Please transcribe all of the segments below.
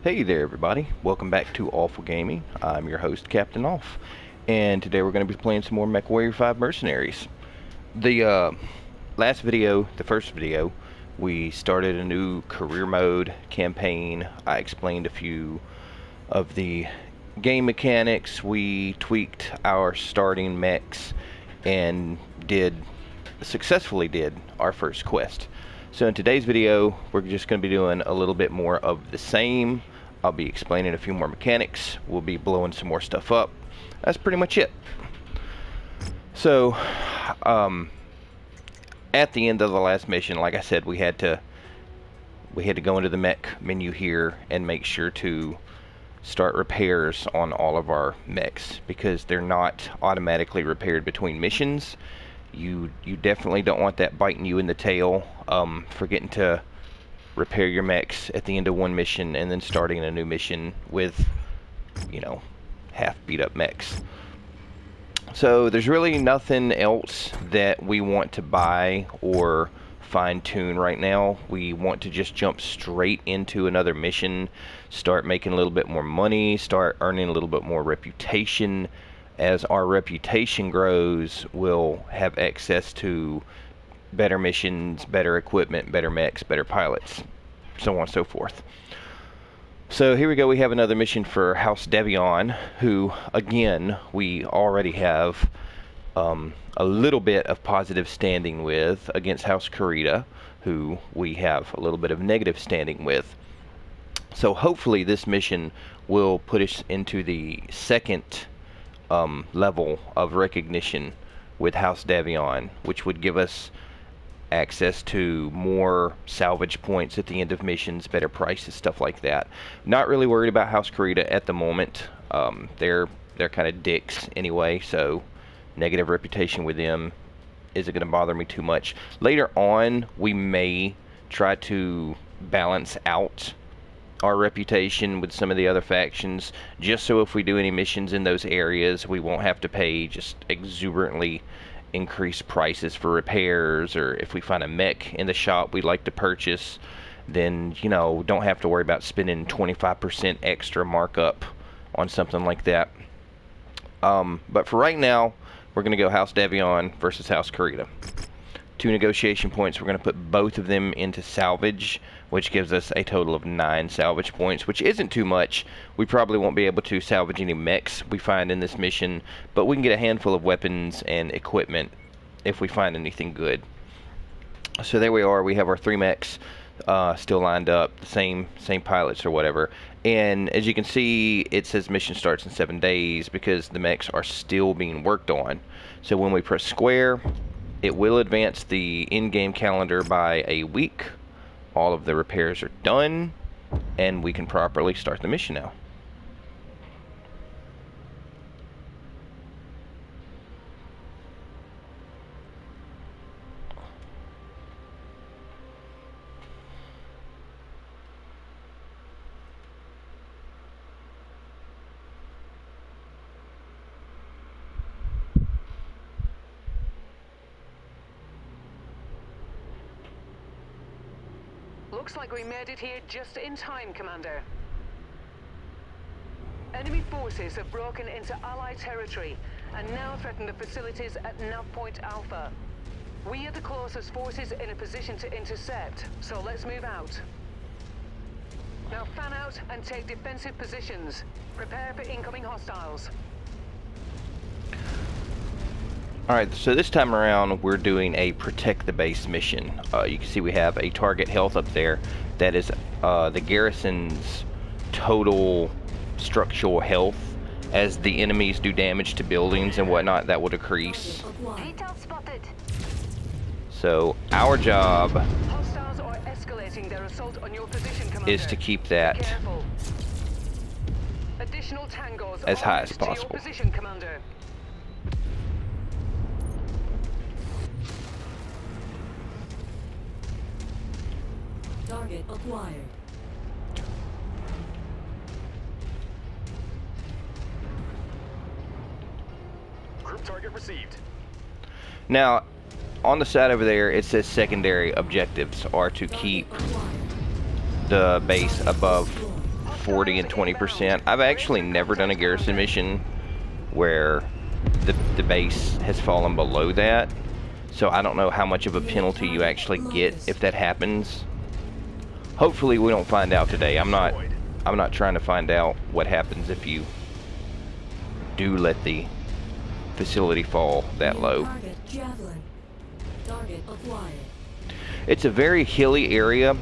Hey there everybody, welcome back to Awful Gaming. I'm your host, Captain Off, and today we're going to be playing some more MechWarrior 5 Mercenaries. The last video, the first video, we started a new career mode campaign. I explained a few of the game mechanics. We tweaked our starting mechs and successfully did our first quest. So in today's video, we're just going to be doing a little bit more of the same. I'll be explaining a few more mechanics. We'll be blowing some more stuff up. That's pretty much it. So, at the end of the last mission, like I said, we had to go into the mech menu here and make sure to start repairs on all of our mechs because they're not automatically repaired between missions. You definitely don't want that biting you in the tail, forgetting to repair your mechs at the end of one mission and then starting a new mission with, you know, half beat up mechs. So there's really nothing else that we want to buy or fine tune right now. We want to just jump straight into another mission, start making a little bit more money, start earning a little bit more reputation. As our reputation grows, we'll have access to better missions, better equipment, better mechs, better pilots, so on and so forth. So here we go, we have another mission for House Devion, who, again, we already have a little bit of positive standing with against House Karita, who we have a little bit of negative standing with. So hopefully this mission will put us into the second level of recognition with House Devion, which would give us access to more salvage points at the end of missions, better prices, stuff like that. Not really worried about House Karita at the moment. They're kind of dicks anyway, so negative reputation with them isn't going to bother me too much. Later on, we may try to balance out our reputation with some of the other factions, just so if we do any missions in those areas, we won't have to pay just exuberantly increased prices for repairs, or if we find a mech in the shop we'd like to purchase, then, you know, don't have to worry about spending 25% extra markup on something like that. But for right now, we're going to go House Devion versus House Karita. 2 negotiation points. We're going to put both of them into salvage, which gives us a total of 9 salvage points, which isn't too much. We probably won't be able to salvage any mechs we find in this mission, but we can get a handful of weapons and equipment if we find anything good. So there we are. We have our 3 mechs still lined up, the same pilots or whatever. And as you can see, it says mission starts in 7 days because the mechs are still being worked on. So when we press square, it will advance the in-game calendar by a week. All of the repairs are done, and we can properly start the mission now. Looks like we made it here just in time, Commander. Enemy forces have broken into Allied territory and now threaten the facilities at Nav Point Alpha. We are the closest forces in a position to intercept, so let's move out. Now fan out and take defensive positions. Prepare for incoming hostiles. Alright, so this time around we're doing a protect the base mission. You can see we have a target health up there. That is the garrison's total structural health. As the enemies do damage to buildings and whatnot, that will decrease. So our job Hostiles are escalating their assault on your position, Commander. is to keep that Additional tangos as high as to your possible. position, Commander. Target acquired. Group target received. Now, on the side over there, it says secondary objectives are to keep the base above 40 and 20%. I've actually never done a garrison mission where the base has fallen below that, so I don't know how much of a penalty you actually get if that happens. Hopefully we don't find out today. I'm not trying to find out what happens if you do let the facility fall that low. It's a very hilly area.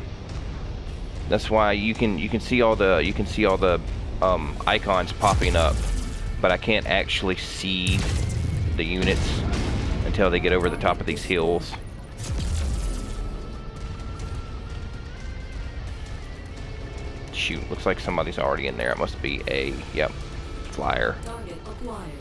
That's why you can see all the icons popping up, but I can't actually see the units until they get over the top of these hills. Shoot, looks like somebody's already in there. It must be a, yep, flyer. Target acquired.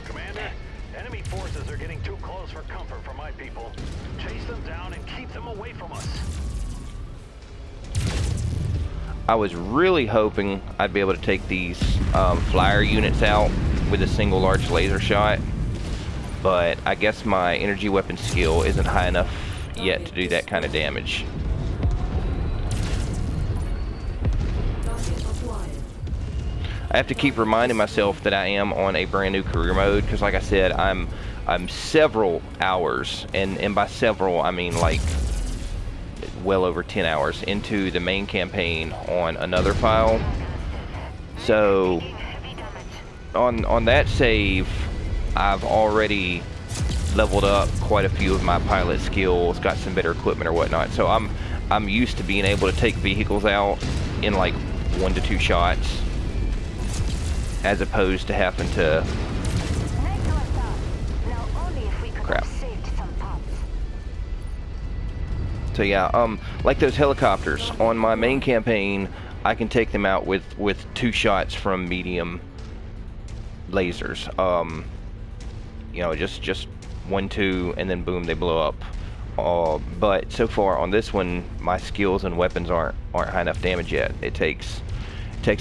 Commander, enemy forces are getting too close for comfort for my people. Chase them down and keep them away from us. I was really hoping I'd be able to take these flyer units out with a single large laser shot, but I guess my energy weapon skill isn't high enough yet to do that kind of damage. I have to keep reminding myself that I am on a brand new career mode, because like I said, I'm several hours, and by several I mean like well over 10 hours into the main campaign on another file. So on that save, I've already leveled up quite a few of my pilot skills, got some better equipment or whatnot. So I'm used to being able to take vehicles out in like 1 to 2 shots, as opposed to having to crap. So yeah, like those helicopters on my main campaign, I can take them out with 2 shots from medium lasers. You know, just 1, 2, and then boom, they blow up. But so far on this one, my skills and weapons aren't high enough damage yet. It takes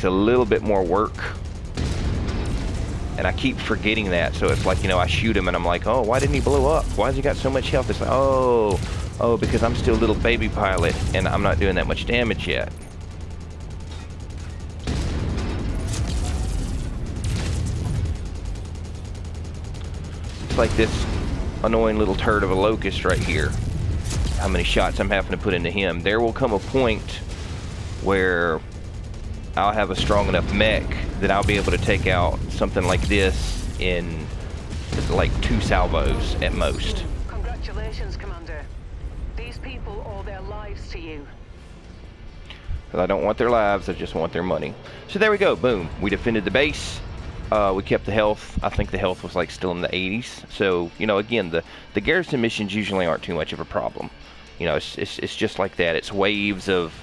a little bit more work, and I keep forgetting that. So it's like, you know, I shoot him and I'm like, oh, why didn't he blow up? Why has he got so much health? It's like, oh, because I'm still a little baby pilot and I'm not doing that much damage yet. It's like this annoying little turd of a locust right here. How many shots I'm having to put into him. There will come a point where I'll have a strong enough mech that I'll be able to take out something like this in like 2 salvos at most. Congratulations, Commander. These people owe their lives to you. I don't want their lives, I just want their money. So there we go, boom. We defended the base. We kept the health. I think the health was like still in the 80s. So, you know, again, the garrison missions usually aren't too much of a problem. You know, it's just like that. It's waves of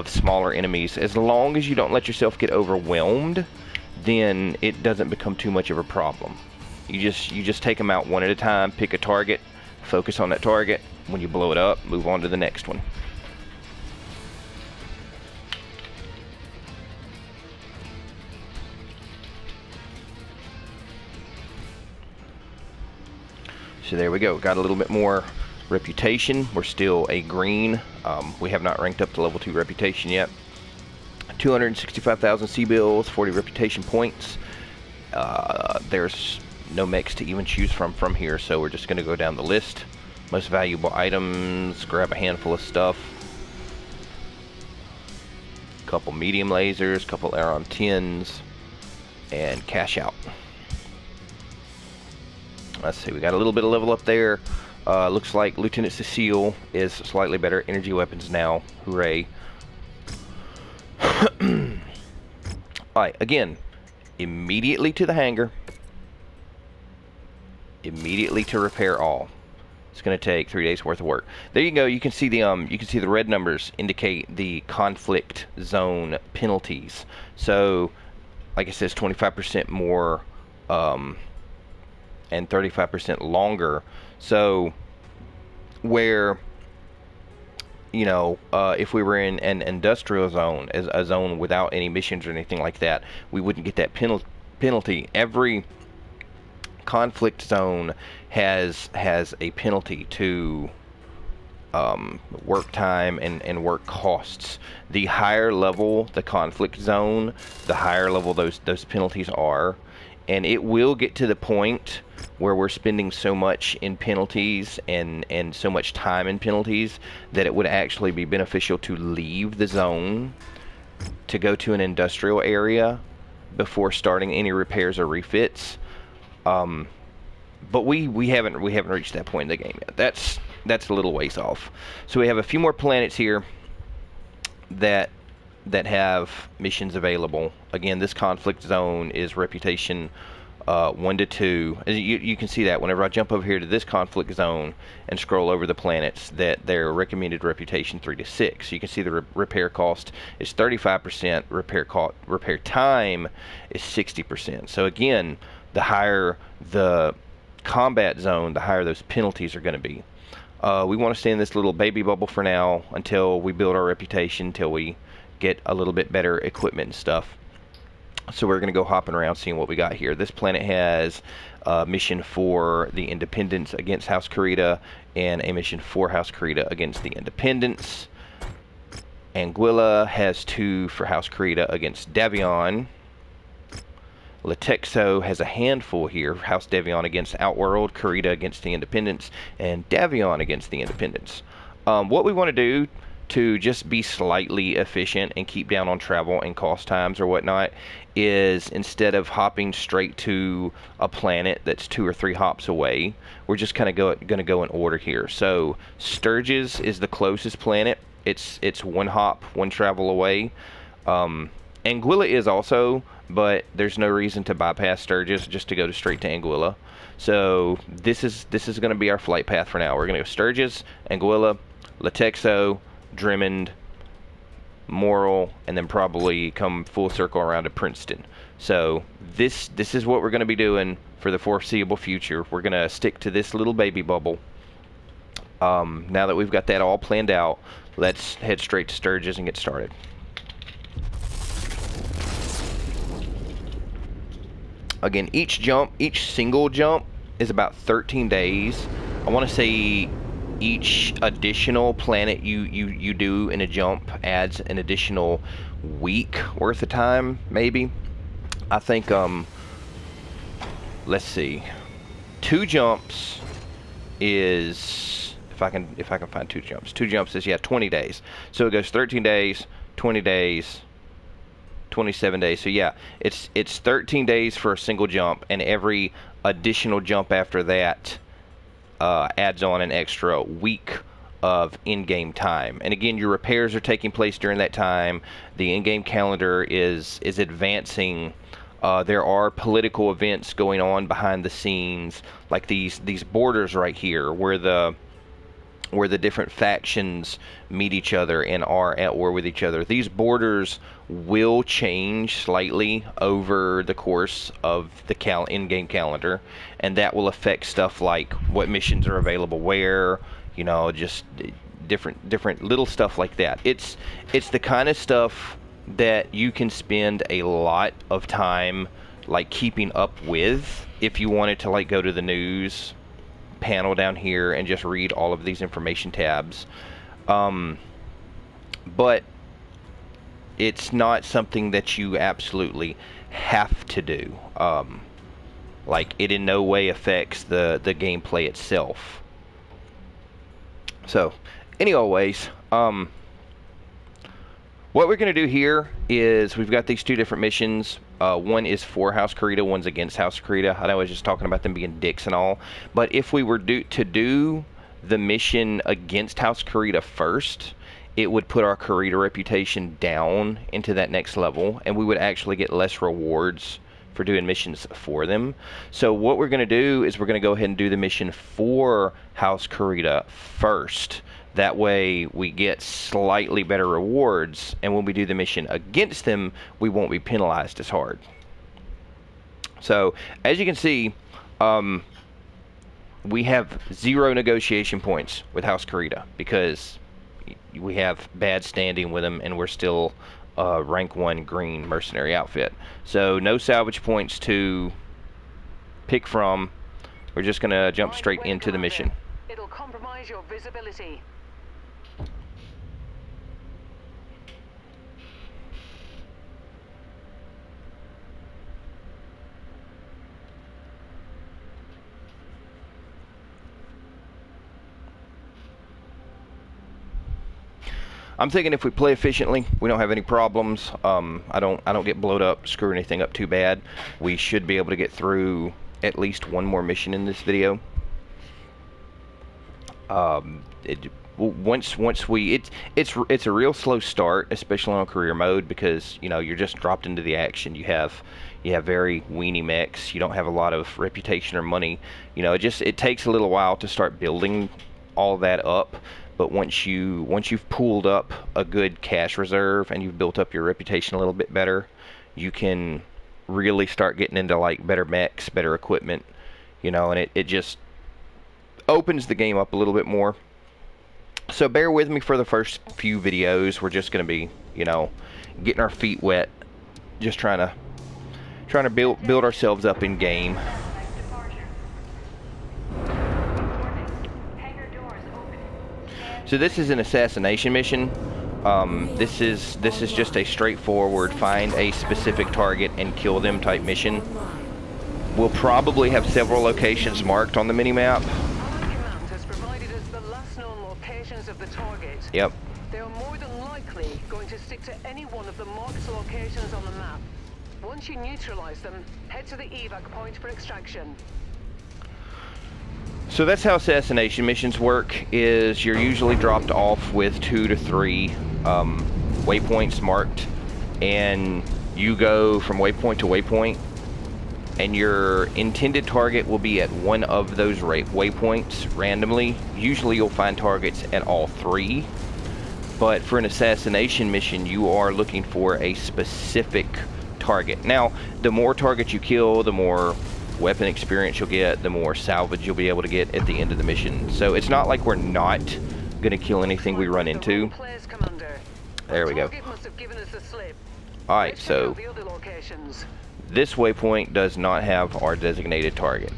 smaller enemies. As long as you don't let yourself get overwhelmed, then it doesn't become too much of a problem. You just take them out one at a time, pick a target, focus on that target. When you blow it up, move on to the next one. So there we go. Got a little bit more reputation. We're still a green. We have not ranked up to level 2 reputation yet. 265,000 C-bills, 40 reputation points. There's no mechs to even choose from here, so we're just going to go down the list. Most valuable items, grab a handful of stuff. Couple medium lasers, couple Aeron 10s, and cash out. Let's see, we got a little bit of level up there. Looks like Lieutenant Cecile is slightly better. Energy weapons now. Hooray. Alright, again, immediately to the hangar. Immediately to repair all. It's going to take 3 days worth of work. There you go. You can see the red numbers indicate the conflict zone penalties. So, like it says, 25% more and 35% longer. So, where, you know, if we were in an industrial zone, as a zone without any missions or anything like that, we wouldn't get that penalty. Every conflict zone has a penalty to work time and work costs. The higher level the conflict zone, the higher level those penalties are, and it will get to the point where we're spending so much in penalties and so much time in penalties that it would actually be beneficial to leave the zone to go to an industrial area before starting any repairs or refits. But we haven't reached that point in the game yet. That's a little ways off. So we have a few more planets here that have missions available. Again, this conflict zone is reputation 1 to 2. You can see that whenever I jump over here to this conflict zone and scroll over the planets, that their recommended reputation 3 to 6. You can see the repair cost is 35%. Repair time is 60%. So again, the higher the combat zone, the higher those penalties are going to be. We want to stay in this little baby bubble for now until we build our reputation, until we get a little bit better equipment and stuff. So we're going to go hopping around seeing what we got here. This planet has a mission for the Independents against House Kurita, and a mission for House Kurita against the Independents. Anguilla has 2 for House Kurita against Davion. Latexo has a handful here. House Davion against Outworld, Kurita against the Independents, and Davion against the Independents. What we want to do to just be slightly efficient and keep down on travel and cost times or whatnot is, instead of hopping straight to a planet that's 2 or 3 hops away, we're just kind of going to go in order here. So Sturgis is the closest planet. It's 1 hop, 1 travel away. Anguilla is also, but there's no reason to bypass Sturgis just to go straight to Anguilla. So this is going to be our flight path for now. We're going to go Sturgis, Anguilla, Latexo, Drummond, Morrill, and then probably come full circle around to Princeton. So this is what we're going to be doing for the foreseeable future. We're going to stick to this little baby bubble. Now that we've got that all planned out, let's head straight to Sturgis and get started. Again, each single jump is about 13 days. I want to say each additional planet you do in a jump adds an additional week worth of time, maybe. I think let's see, 2 jumps is, if I can find 2 jumps. 2 jumps is 20 days. So it goes 13 days, 20 days, 27 days. So yeah, it's 13 days for a single jump, and every additional jump after that adds on an extra week of in-game time. And again, your repairs are taking place during that time. The in-game calendar is advancing. There are political events going on behind the scenes, like these borders right here, where the different factions meet each other and are at war with each other. These borders will change slightly over the course of the in-game calendar, and that will affect stuff like what missions are available where, just different little stuff like that. It's the kind of stuff that you can spend a lot of time like keeping up with if you wanted to like go to the news panel down here and just read all of these information tabs, but it's not something that you absolutely have to do. Like, it in no way affects the gameplay itself. So anyways, what we're going to do here is we've got these 2 different missions. One is for House Kurita, one's against House Kurita. I know I was just talking about them being dicks and all, but if we were to do the mission against House Kurita first, it would put our Kurita reputation down into that next level, and we would actually get less rewards for doing missions for them. So what we're going to do is we're going to go ahead and do the mission for House Kurita first. That way we get slightly better rewards, and when we do the mission against them, we won't be penalized as hard. So as you can see, we have 0 negotiation points with House Kurita because we have bad standing with them, and we're still rank 1 green mercenary outfit. So no salvage points to pick from. We're just going to jump straight into the mission. It'll compromise your visibility. I'm thinking if we play efficiently, we don't have any problems. I don't get blowed up, screw anything up too bad. We should be able to get through at least one more mission in this video. It's a real slow start, especially on career mode, because you know you're just dropped into the action. You have very weenie mechs. You don't have a lot of reputation or money. You know, it takes a little while to start building all that up. But once you've pooled up a good cash reserve and you've built up your reputation a little bit better, you can really start getting into like better mechs, better equipment, you know, and it just opens the game up a little bit more. So bear with me for the first few videos. We're just going to be, you know, getting our feet wet, just trying to build ourselves up in game. So this is an assassination mission. This is just a straightforward find a specific target and kill them type mission. We'll probably have several locations marked on the minimap. Command has provided us the last known locations of the target. Yep. They are more than likely going to stick to any one of the marked locations on the map. Once you neutralize them, head to the evac point for extraction. So that's how assassination missions work, is you're usually dropped off with 2 to 3 waypoints marked, and you go from waypoint to waypoint, and your intended target will be at one of those waypoints randomly. Usually you'll find targets at all 3, but for an assassination mission you are looking for a specific target. Now, the more targets you kill, the more weapon experience you'll get, the more salvage you'll be able to get at the end of the mission. So it's not like we're not going to kill anything we run into. There we go. Alright, so this waypoint does not have our designated target.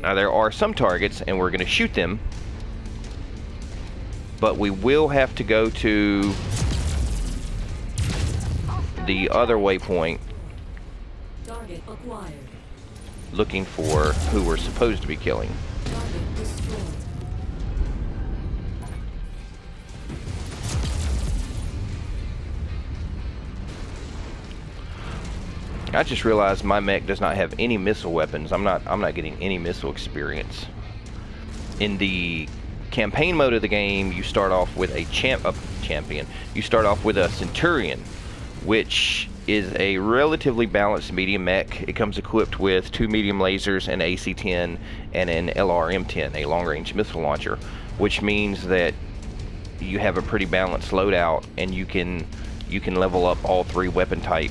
Now there are some targets and we're going to shoot them, but we will have to go to the other waypoint looking for who we're supposed to be killing. I just realized my mech does not have any missile weapons. I'm not getting any missile experience. In the campaign mode of the game, you start off with a champion. You start off with a Centurion, which is a relatively balanced medium mech. It comes equipped with 2 medium lasers, an AC-10, and an LRM-10, a long-range missile launcher, which means that you have a pretty balanced loadout, and you can level up all 3 weapon type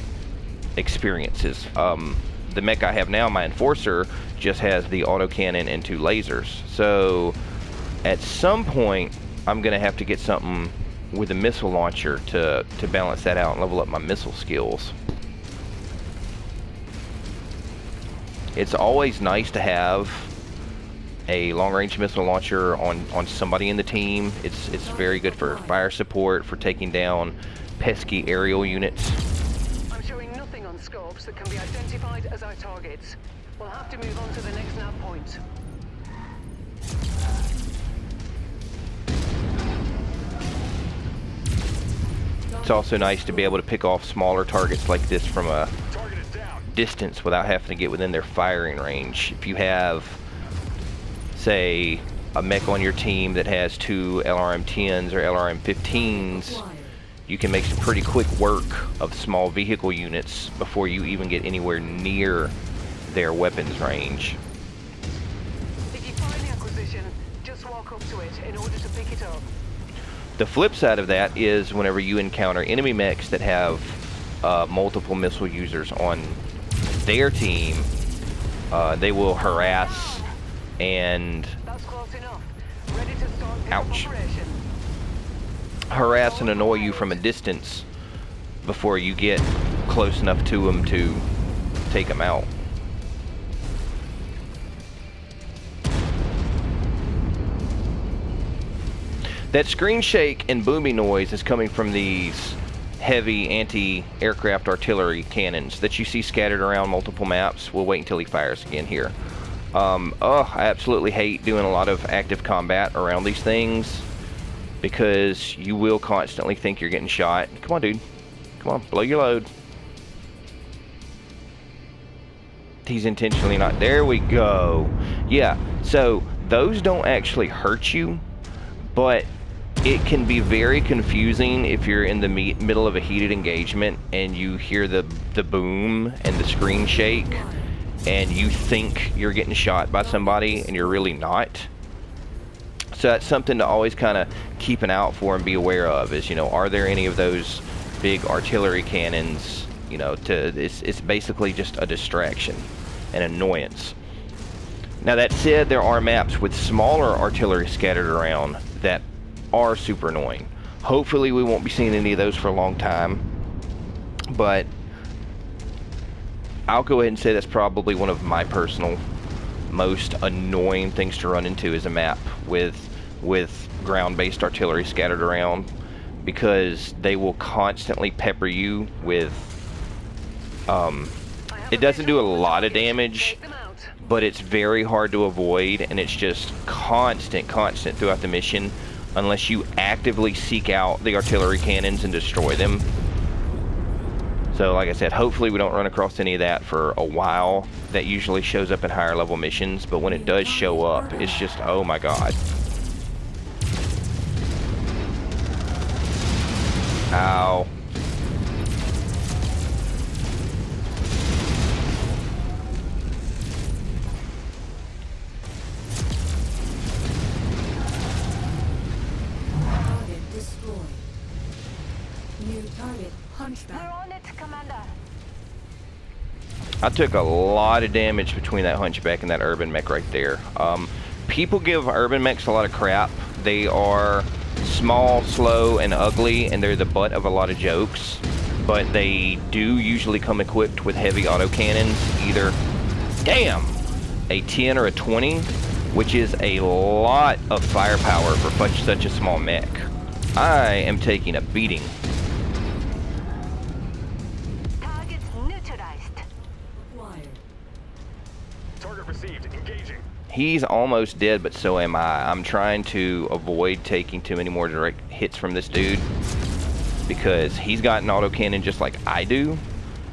experiences. The mech I have now, my Enforcer, just has the autocannon and 2 lasers. So at some point, I'm going to have to get something with a missile launcher to balance that out and level up my missile skills. It's always nice to have a long-range missile launcher on somebody in the team. It's very good for fire support, for taking down pesky aerial units. I'm showing nothing on scopes that can be identified as our targets. We'll have to move on to the next nav point. It's also nice to be able to pick off smaller targets like this from a distance without having to get within their firing range. If you have, say, a mech on your team that has 2 LRM-10s or LRM-15s, you can make some pretty quick work of small vehicle units before you even get anywhere near their weapons range. If you find the acquisition, just walk up to it in order to pick it up. The flip side of that is whenever you encounter enemy mechs that have multiple missile users on their team, they will harass and harass and annoy you from a distance before you get close enough to them to take them out. That screen shake and booming noise is coming from these heavy anti-aircraft artillery cannons that you see scattered around multiple maps. We'll wait until he fires again here. I absolutely hate doing a lot of active combat around these things. because you will constantly think you're getting shot. Come on, dude. Come on, blow your load. He's intentionally not. There we go. Yeah, so those don't actually hurt you, but it can be very confusing if you're in the middle of a heated engagement and you hear the boom and the screen shake and you think you're getting shot by somebody and you're really not. So that's something to always kind of keep an eye out for and be aware of is, you know, are there any of those big artillery cannons, you know, it's basically just a distraction, an annoyance. Now that said, there are maps with smaller artillery scattered around that are super annoying. Hopefully we won't be seeing any of those for a long time, but I'll go ahead and say that's probably one of my personal most annoying things to run into is a map with ground-based artillery scattered around, because they will constantly pepper you with it doesn't do a lot of damage, but it's very hard to avoid, and it's just constant throughout the mission unless you actively seek out the artillery cannons and destroy them. So like I said, hopefully we don't run across any of that for a while. That usually shows up in higher level missions, but when it does show up, it's just, oh my god. Ow. Target destroyed. New target, Hunchback. We're on it, Commander. I took a lot of damage between that Hunchback and that urban mech right there. People give urban mechs a lot of crap. They are small, slow, and ugly, and they're the butt of a lot of jokes. But they do usually come equipped with heavy autocannons, either, damn, a 10 or a 20, which is a lot of firepower for such a small mech. I am taking a beating. Target neutralized. Acquired. Target received. Engaging. He's almost dead, but so am I. I'm trying to avoid taking too many more direct hits from this dude, because he's got an autocannon just like I do,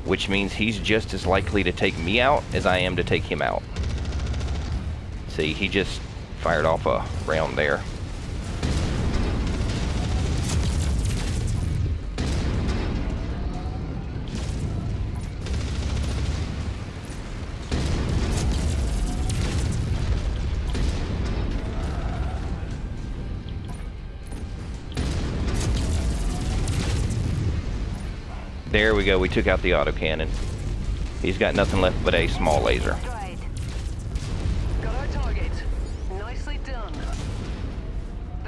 which means he's just as likely to take me out as I am to take him out. See, he just fired off a round there. There we go, we took out the autocannon. He's got nothing left but a small laser. Right. Got our target. Nicely done.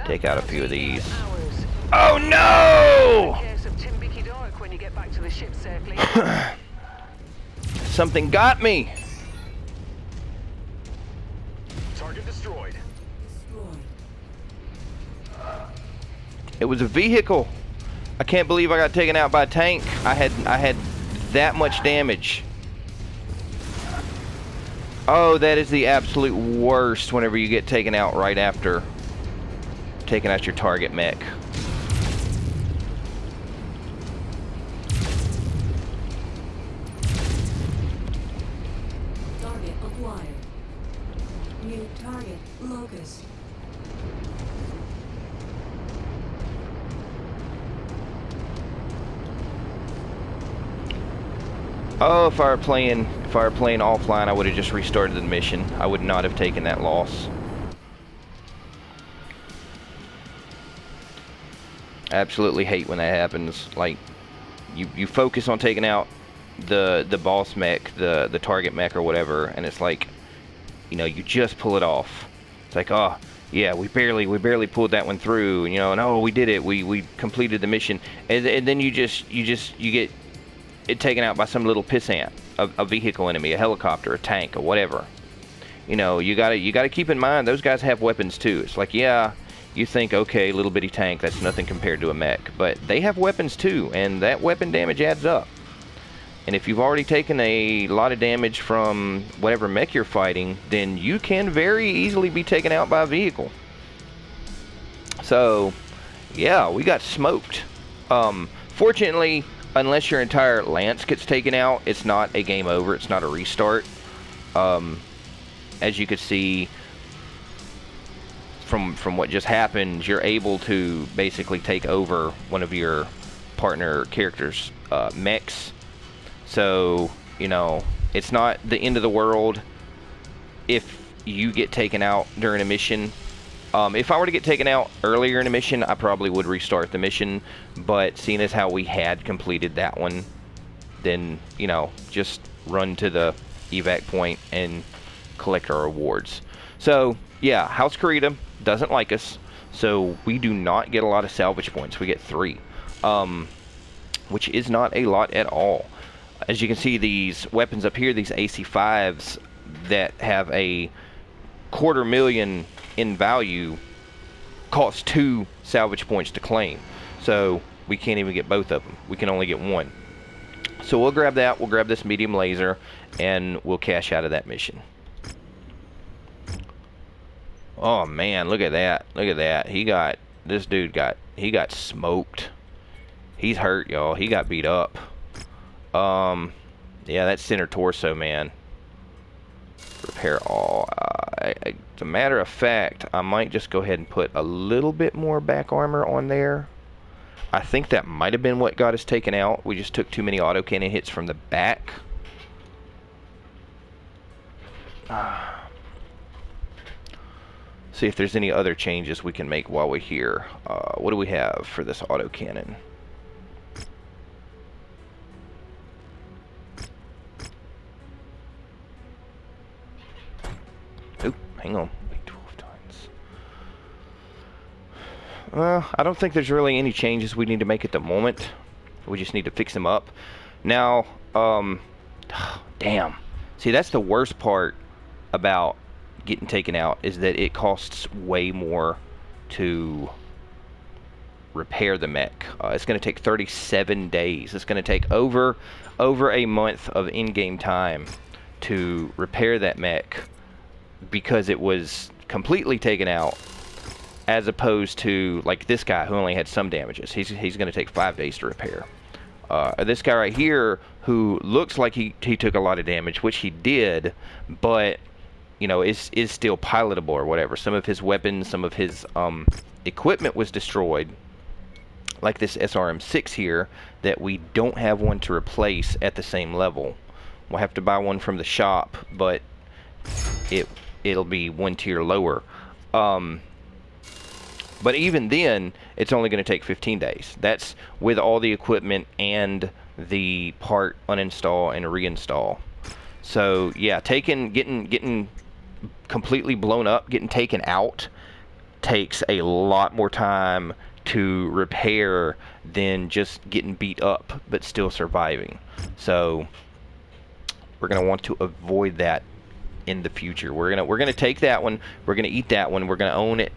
Take out a few of these. Ours. Oh no! Case of Timbiki Dark when you get back to the ship safely. Something got me! Target destroyed. Destroyed. It was a vehicle. I can't believe I got taken out by a tank. I had that much damage. Oh, that is the absolute worst whenever you get taken out right after taking out your target mech. Target acquired. New target, Locust. Oh, if I were playing offline, I would have just restarted the mission. I would not have taken that loss. I absolutely hate when that happens. Like, you focus on taking out the boss mech, the target mech or whatever, and it's like, you know, you just pull it off. It's like, oh yeah, we barely pulled that one through, you know, and oh, we did it, we completed the mission, and then you get it taken out by some little pissant, a vehicle enemy, a helicopter, a tank, or whatever. You know, you gotta keep in mind those guys have weapons too. It's like, yeah, you think, okay, little bitty tank, that's nothing compared to a mech, but they have weapons too, and that weapon damage adds up. And if you've already taken a lot of damage from whatever mech you're fighting, then you can very easily be taken out by a vehicle. So yeah, we got smoked. Fortunately, unless your entire lance gets taken out, it's not a game over. It's not a restart. As you could see from what just happened, you're able to basically take over one of your partner characters' mechs. So, you know, it's not the end of the world if you get taken out during a mission. If I were to get taken out earlier in a mission, I probably would restart the mission. But seeing as how we had completed that one, then, you know, just run to the evac point and collect our rewards. So, yeah, House Karita doesn't like us, so we do not get a lot of salvage points. We get 3, which is not a lot at all. As you can see, these weapons up here, these AC5s that have a 250,000 in value, cost 2 salvage points to claim. So we can't even get both of them. We can only get 1. So we'll grab that. We'll grab this medium laser, and we'll cash out of that mission. Oh man, look at that. Look at that. This dude got smoked. He's hurt, y'all. He got beat up. Yeah, that center torso, man. Repair all. As a matter of fact, I might just go ahead and put a little bit more back armor on there. I think that might have been what got us taken out. We just took too many autocannon hits from the back. See if there's any other changes we can make while we're here. What do we have for this autocannon? Oop, hang on. Wait, 12 tons. I don't think there's really any changes we need to make at the moment. We just need to fix them up. Now, damn. See, that's the worst part about getting taken out, is that it costs way more to repair the mech. It's going to take 37 days. It's going to take over a month of in-game time to repair that mech, because it was completely taken out, as opposed to like this guy who only had some damages. He's going to take 5 days to repair. This guy right here, who looks like he took a lot of damage, which he did, but you know, is still pilotable or whatever. Some of his weapons, some of his equipment was destroyed, like this SRM-6 here, that we don't have one to replace at the same level. We'll have to buy one from the shop, but it'll be 1 tier lower. But even then, it's only going to take 15 days. That's with all the equipment and the part uninstall and reinstall. So yeah, getting completely blown up, getting taken out, takes a lot more time to repair than just getting beat up but still surviving. So we're gonna want to avoid that in the future. We're gonna take that one. We're gonna eat that one. We're gonna own it.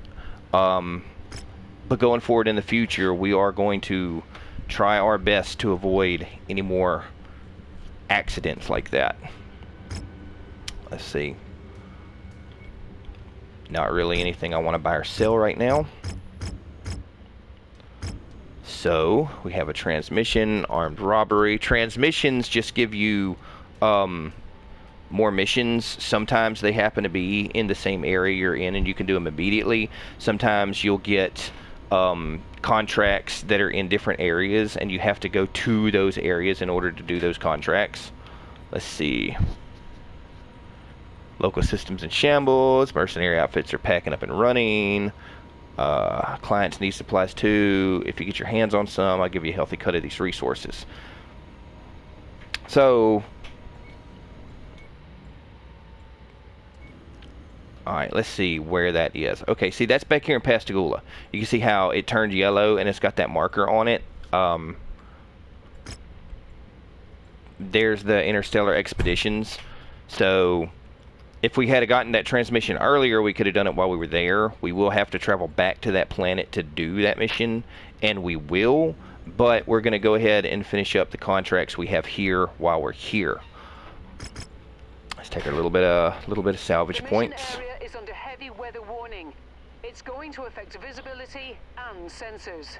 But going forward in the future, we are going to try our best to avoid any more accidents like that. Let's see. Not really anything I want to buy or sell right now. So we have a transmission, armed robbery. Transmissions just give you more missions. Sometimes they happen to be in the same area you're in and you can do them immediately. Sometimes you'll get contracts that are in different areas and you have to go to those areas in order to do those contracts. Let's see. Local systems in shambles. Mercenary outfits are packing up and running. Clients need supplies too. If you get your hands on some, I'll give you a healthy cut of these resources. So, alright, let's see where that is. Okay, see, that's back here in Pascagoula. You can see how it turned yellow and it's got that marker on it. There's the Interstellar Expeditions. So if we had gotten that transmission earlier, we could have done it while we were there. We will have to travel back to that planet to do that mission, and we will, but we're going to go ahead and finish up the contracts we have here while we're here. Let's take a little bit of salvage points. The mission area is under heavy weather warning. It's It's going to affect visibility and sensors.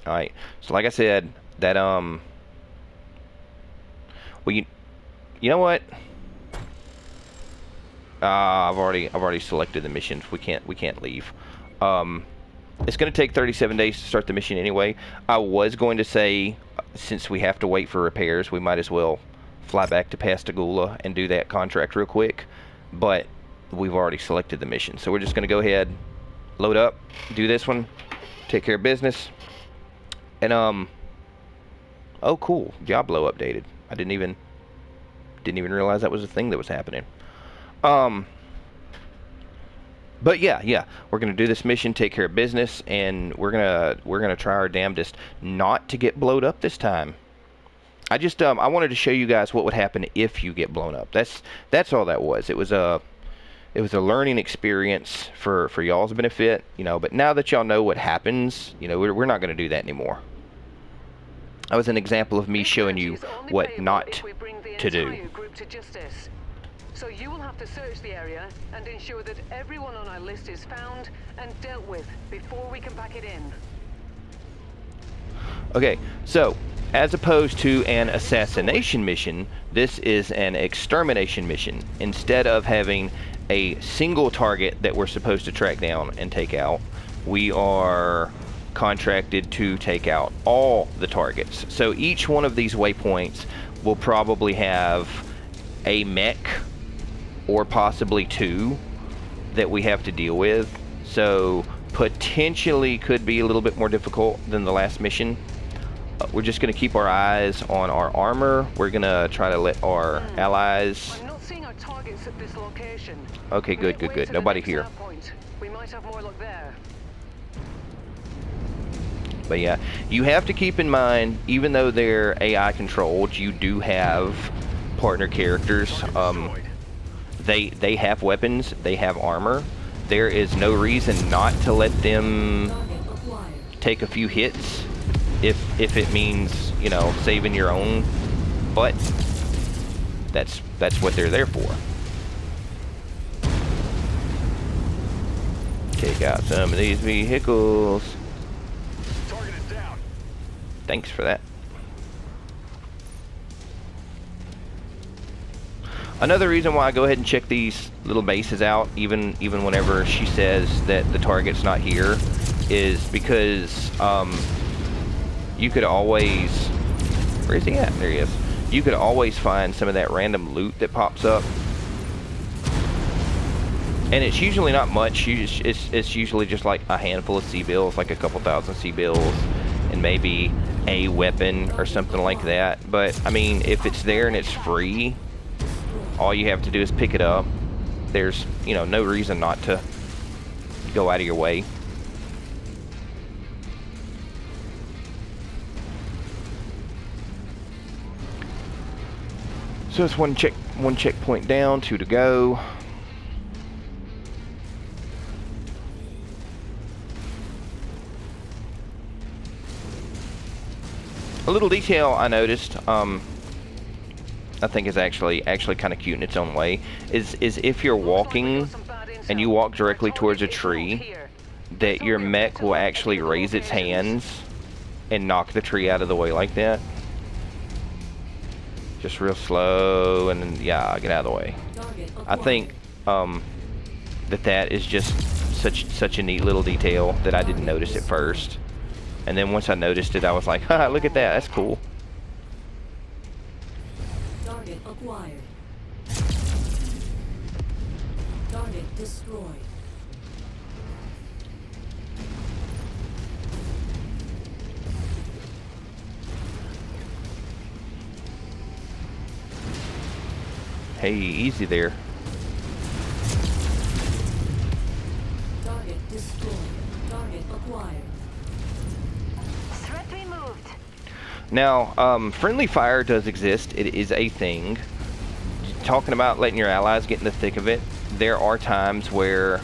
All right. So like I said, that well, you know what? I've already selected the missions. We can't leave. It's going to take 37 days to start the mission anyway. I was going to say, since we have to wait for repairs, we might as well fly back to Pascagoula and do that contract real quick. But we've already selected the mission, so we're just going to go ahead, load up, do this one, take care of business, and oh cool, Diablo updated. I didn't even realize that was a thing that was happening. But yeah, we're gonna do this mission, take care of business, and we're gonna try our damnedest not to get blowed up this time. I just I wanted to show you guys what would happen if you get blown up. That's all that was. It was a learning experience for y'all's benefit, you know. But now that y'all know what happens, you know, we're not gonna do that anymore. That was an example of me showing you what not to do. So you will have to search the area and ensure that everyone on our list is found and dealt with before we can pack it in. Okay, so as opposed to an assassination mission, this is an extermination mission. Instead of having a single target that we're supposed to track down and take out, we are contracted to take out all the targets. So each one of these waypoints will probably have a mech or possibly two that we have to deal with. So potentially could be a little bit more difficult than the last mission. We're just going to keep our eyes on our armor. We're going to try to let our allies... I'm not seeing our targets at this location. Okay, good. Nobody here. We might have more luck there. But yeah, you have to keep in mind, even though they're AI controlled, you do have partner characters. They have weapons, they have armor. There is no reason not to let them take a few hits if it means, you know, saving your own butt. That's what they're there for. Take out some of these vehicles. Target is down. Thanks for that. Another reason why I go ahead and check these little bases out, even whenever she says that the target's not here, is because you could always... Where is he at? There he is. You could always find some of that random loot that pops up. And it's usually not much. It's usually just like a handful of C-bills, like a couple thousand C-bills, and maybe a weapon or something like that. But, I mean, if it's there and it's free, all you have to do is pick it up. There's, you know, no reason not to go out of your way. So it's one checkpoint down, 2 to go. A little detail I noticed, I think is actually kind of cute in its own way, is if you're walking and you walk directly towards a tree, that your mech will actually raise its hands and knock the tree out of the way like that. Just real slow, and then, yeah, get out of the way. I think that is just such a neat little detail that I didn't notice at first. And then once I noticed it, I was like, haha, look at that, that's cool. Target acquired. Target destroyed. Hey, easy there. Target destroyed. Target acquired. Threat removed. Now, friendly fire does exist. It is a thing. Talking about letting your allies get in the thick of it, there are times where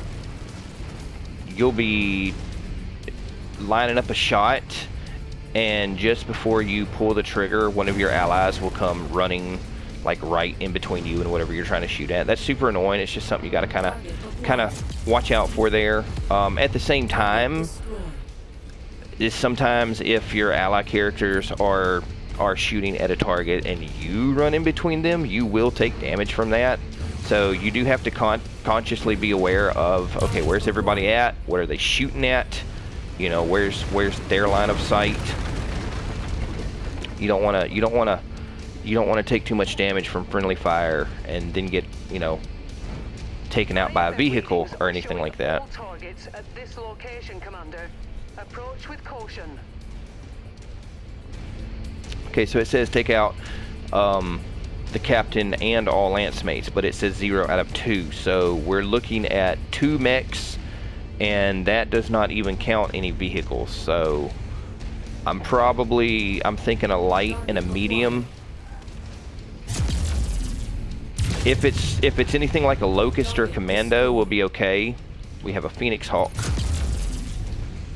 you'll be lining up a shot, and just before you pull the trigger, one of your allies will come running like right in between you and whatever you're trying to shoot at. That's super annoying. It's just something you got to kind of watch out for there. At the same time, is sometimes if your ally characters are shooting at a target and you run in between them, you will take damage from that. So you do have to consciously be aware of, okay, where's everybody at? What are they shooting at? You know, where's their line of sight? You don't want to take too much damage from friendly fire and then get, you know, taken out by a vehicle or anything like that. All targets at this location, Commander. Approach with caution. Okay, so it says take out the captain and all lance mates, but it says 0 out of 2. So we're looking at 2 mechs, and that does not even count any vehicles. So I'm thinking a light and a medium. If it's anything like a Locust or a Commando, we'll be okay. We have a Phoenix Hawk.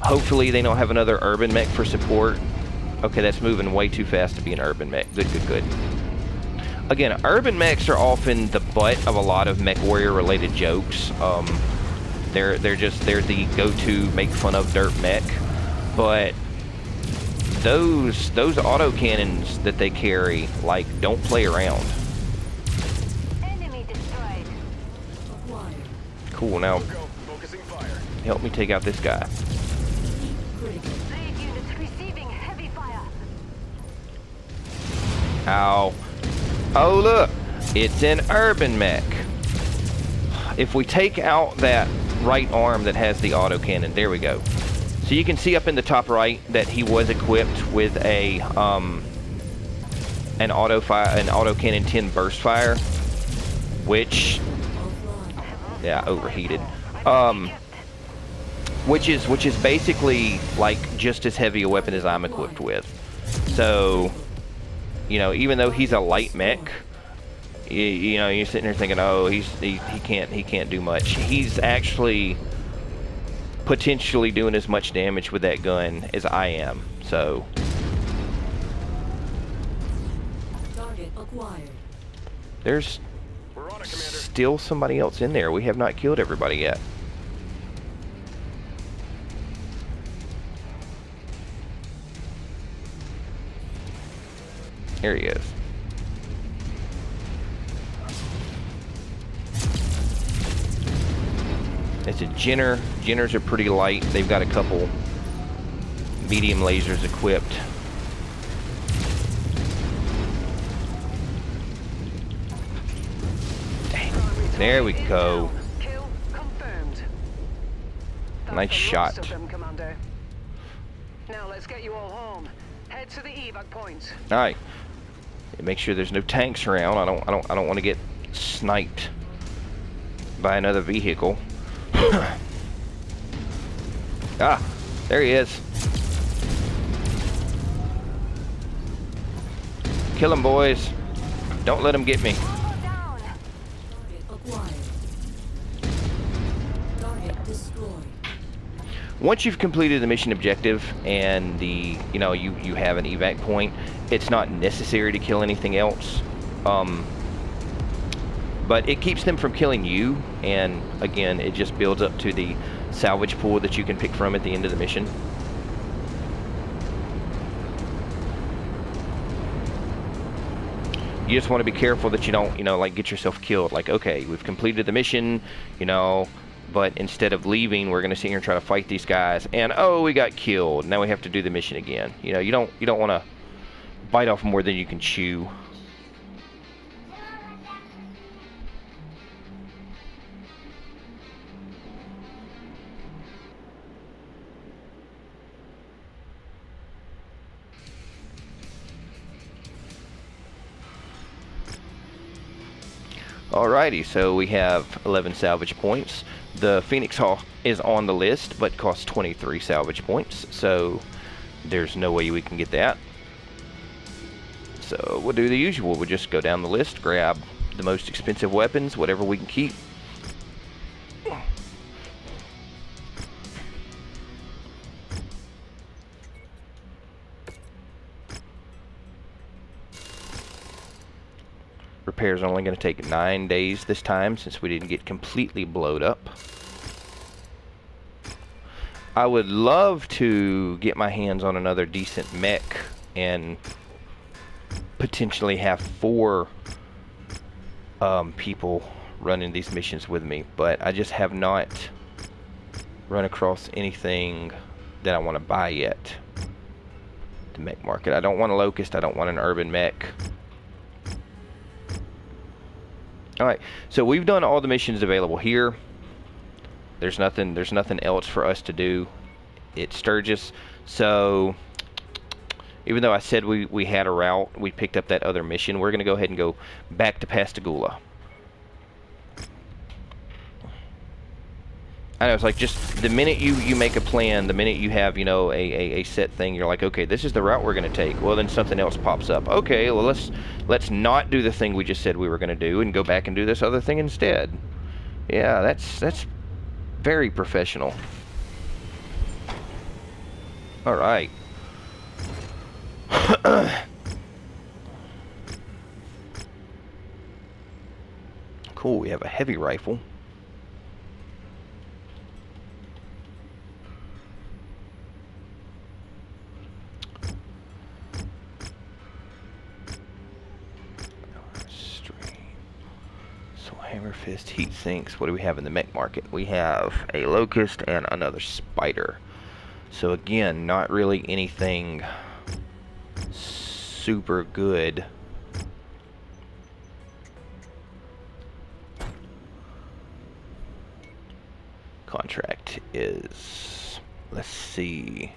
Hopefully they don't have another urban mech for support. Okay, that's moving way too fast to be an urban mech. Good. Again, urban mechs are often the butt of a lot of MechWarrior related jokes. They're the go-to make fun of dirt mech. But those autocannons that they carry, like, don't play around. Enemy destroyed. Cool, now Focusing fire. help me take out this guy. Raid units receiving heavy fire. Ow. Oh look, it's an urban mech. If we take out that right arm that has the autocannon, there we go. So you can see up in the top right that he was equipped with a an autocannon 10 burst fire, which overheated. Which is basically like just as heavy a weapon as I'm equipped with. So, you know, even though he's a light mech, you know, you're sitting there thinking, oh, he can't do much. He's actually potentially doing as much damage with that gun as I am. So Target acquired. there's We're on it, Commander. still somebody else in there. We have not killed everybody yet. There he is. It's a Jenner. Jenners are pretty light. They've got a couple medium lasers equipped. Dang. There we go. Kill confirmed. That's Nice the shot. last of them, Commander. Now let's get you all home. Head to the evac point. All right. Make sure there's no tanks around. I don't want to get sniped by another vehicle. Ah, there he is. Kill him, boys. Don't let him get me. All down. Target acquired. Target destroyed. Once you've completed the mission objective and you have an evac point, it's not necessary to kill anything else. But it keeps them from killing you, and again, it just builds up to the salvage pool that you can pick from at the end of the mission. You just want to be careful that you don't, like, get yourself killed. Like, okay, we've completed the mission, but instead of leaving, we're going to sit here and try to fight these guys, and oh, we got killed. Now we have to do the mission again. You don't want to bite off more than you can chew. Alrighty, so we have 11 salvage points. The Phoenix Hawk is on the list, but costs 23 salvage points, so there's no way we can get that. So we'll do the usual. We'll just go down the list, grab the most expensive weapons, whatever we can keep. repair's only going to take 9 days this time, since we didn't get completely blowed up. I would love to get my hands on another decent mech and potentially have 4 people running these missions with me, but I just have not run across anything that I want to buy yet. The mech market. I don't want a Locust. I don't want an urban mech. Alright, so we've done all the missions available here. There's nothing else for us to do at Sturgis. So even though I said we had a route, we picked up that other mission. We're going to go ahead and go back to Pascagoula. I know, it's like just the minute you make a plan, the minute you have, you know, a set thing, you're like, okay, this is the route we're going to take. Well, then something else pops up. Okay, well, let's not do the thing we just said we were going to do and go back and do this other thing instead. Yeah, that's very professional. All right. Cool, we have a heavy rifle. Hammer Fist, heat sinks. What do we have in the mech market? We have a Locust and another Spider. So again, not really anything super good. Contract is, let's see,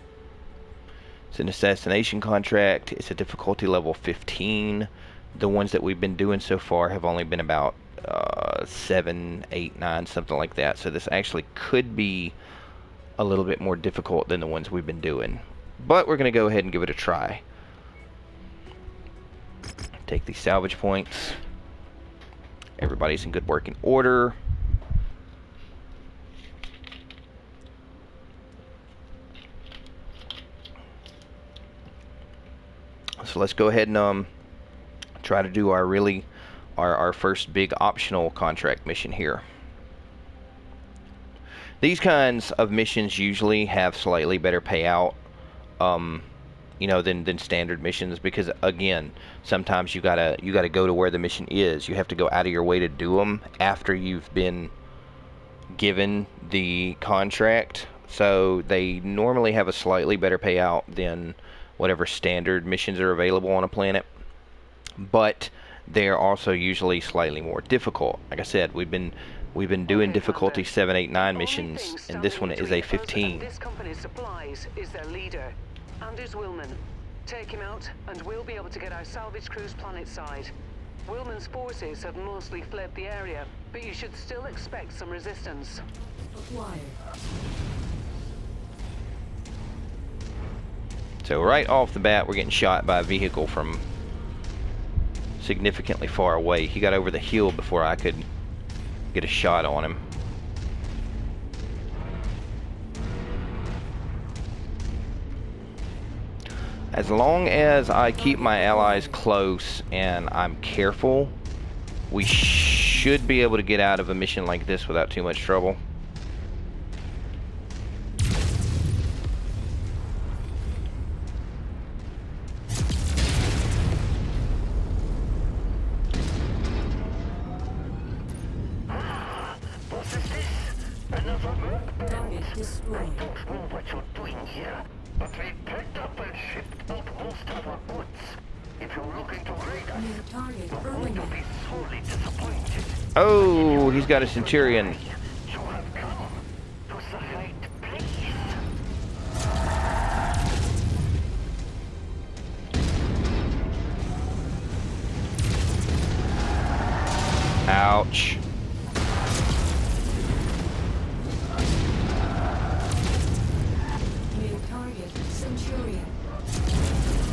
it's an assassination contract. It's a difficulty level 15. The ones that we've been doing so far have only been about 7, 8, 9, something like that. So this actually could be a little bit more difficult than the ones we've been doing. But we're going to go ahead and give it a try. Take these salvage points. Everybody's in good working order. So let's go ahead and try to do our first big optional contract mission here. These kinds of missions usually have slightly better payout, you know, than standard missions, because again, sometimes you gotta go to where the mission is. You have to go out of your way to do them after you've been given the contract. So they normally have a slightly better payout than whatever standard missions are available on a planet, but they're also usually slightly more difficult. Like I said, we've been doing difficulty 7, 8, 9 missions, and this one is a 15. This company's supplies is their leader, Anders Willman. Take him out, and we'll be able to get our salvage crews planetside. Willman's forces have mostly fled the area, but you should still expect some resistance. Acquired. So right off the bat, we're getting shot by a vehicle from significantly far away. He got over the hill before I could get a shot on him. As long as I keep my allies close and I'm careful, we should be able to get out of a mission like this without too much trouble. Target destroyed. I don't know what you're doing here, but we packed up and shipped out most of our goods. If you're looking to raid us, New target you're going to be eliminated. sorely disappointed. Oh, he's got a Centurion. You have come to the right place. Ouch. New target Centurion.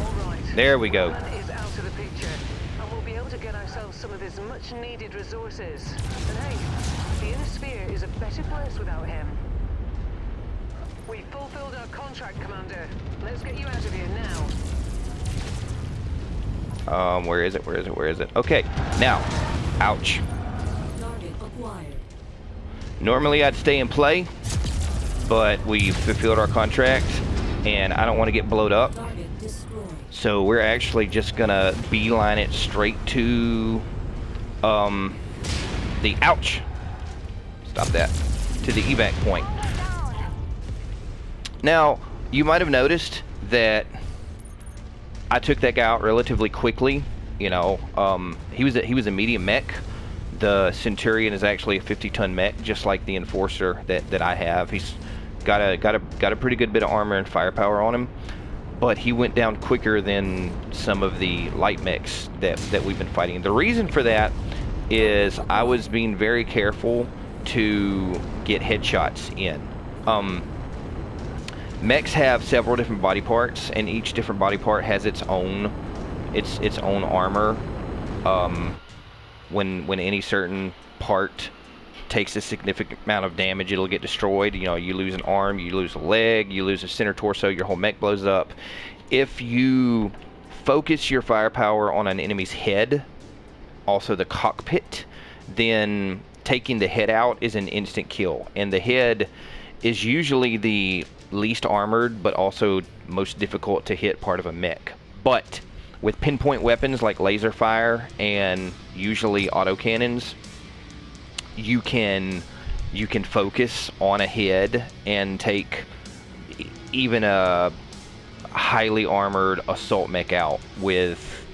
All right. There we go. Willman is out of the picture, and we'll be able to get ourselves some of his much-needed resources. And hey, the inner sphere is a better place without him. We fulfilled our contract, Commander. Let's get you out of here now. Where is it? Where is it? Where is it? Okay, now, ouch. Target acquired. Normally I'd stay and play, but we fulfilled our contract, and I don't want to get blowed up. Target destroyed. So we're actually just gonna beeline it straight to the ouch. Stop that. To the evac point. Now, you might have noticed that I took that guy out relatively quickly. You know, he was a medium mech. The Centurion is actually a 50-ton mech, just like the Enforcer that I have. He's got a pretty good bit of armor and firepower on him, but he went down quicker than some of the light mechs that we've been fighting. The reason for that is I was being very careful to get headshots in. Mechs have several different body parts, and each different body part has its own armor. When any certain part takes a significant amount of damage, it'll get destroyed. You know, you lose an arm, you lose a leg, you lose a center torso, your whole mech blows up. If you focus your firepower on an enemy's head, also the cockpit, then taking the head out is an instant kill. And the head is usually the least armored, but also most difficult to hit part of a mech. But with pinpoint weapons like laser fire and usually autocannons, you can focus on a head and take even a highly armored assault mech out with,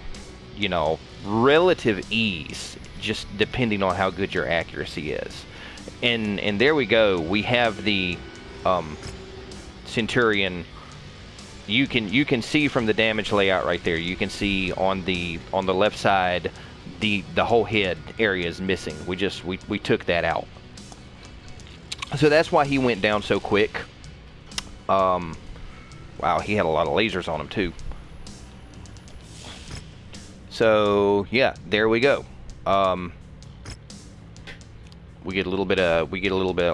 you know, relative ease, just depending on how good your accuracy is. And there we go. We have the Centurion. You can see from the damage layout right there. You can see on the left side, the whole head area is missing. We took that out. So that's why he went down so quick. Wow, he had a lot of lasers on him too. So yeah, there we go. We get a little bit of,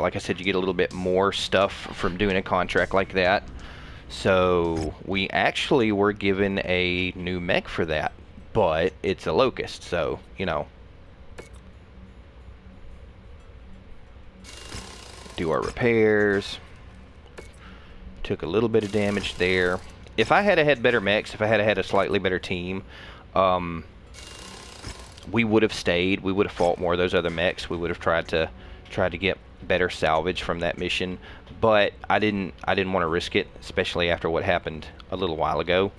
like I said, you get a little bit more stuff from doing a contract like that. So we actually were given a new mech for that, but it's a Locust, so, you know. Do our repairs. Took a little bit of damage there. If I had had better mechs, if I had had a slightly better team, we would have stayed. We would have fought more of those other mechs. We would have tried to get better salvage from that mission, but I didn't want to risk it, especially after what happened a little while ago.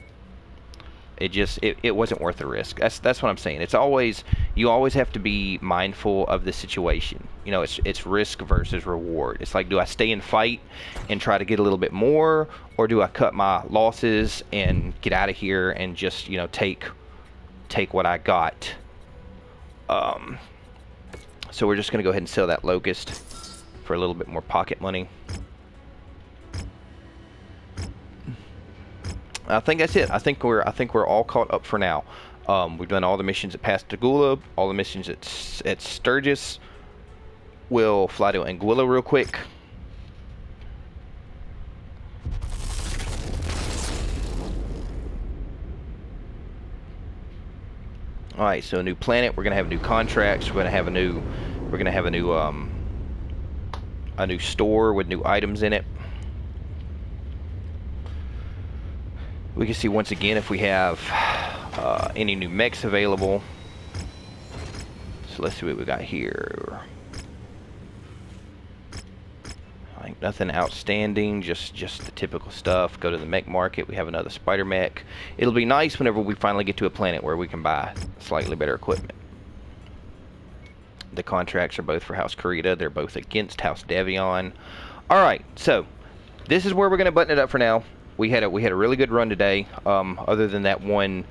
It wasn't worth the risk. That's what I'm saying. You always have to be mindful of the situation. You know, it's risk versus reward. It's like, do I stay and fight and try to get a little bit more, or do I cut my losses and get out of here and just, you know, take what I got? So we're just gonna go ahead and sell that Locust for a little bit more pocket money. I think that's it. I think we're all caught up for now. We've done all the missions at Pascagoula, all the missions at Sturgis. We'll fly to Anguilla real quick. All right, so a new planet. We're gonna have new contracts. We're gonna have a new store with new items in it. We can see once again if we have any new mechs available. So let's see what we got here. I think nothing outstanding, just the typical stuff. Go to the mech market. We have another spider mech. It'll be nice whenever we finally get to a planet where we can buy slightly better equipment. The contracts are both for House Karita. They're both against House Devion. All right, so this is where we're going to button it up for now. We had a really good run today. Other than that one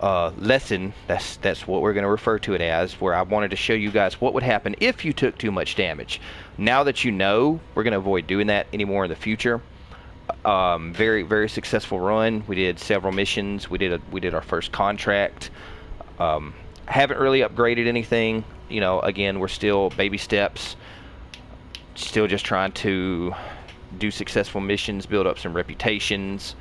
lesson, that's what we're going to refer to it as, where I wanted to show you guys what would happen if you took too much damage. Now that you know, we're going to avoid doing that anymore in the future. Very, very successful run. We did several missions. We did our first contract. Haven't really upgraded anything. You know, again, we're still baby steps. Still just trying to do successful missions, build up some reputations.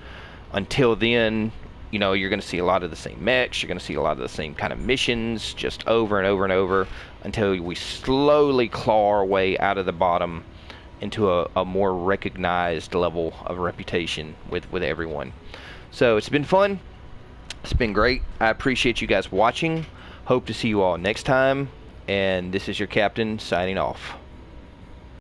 Until then, you know, you're going to see a lot of the same mechs, you're going to see a lot of the same kind of missions, just over and over and over, until we slowly claw our way out of the bottom into a more recognized level of reputation with everyone. So it's been fun. It's been great. I appreciate you guys watching. Hope to see you all next time. And this is your captain signing off.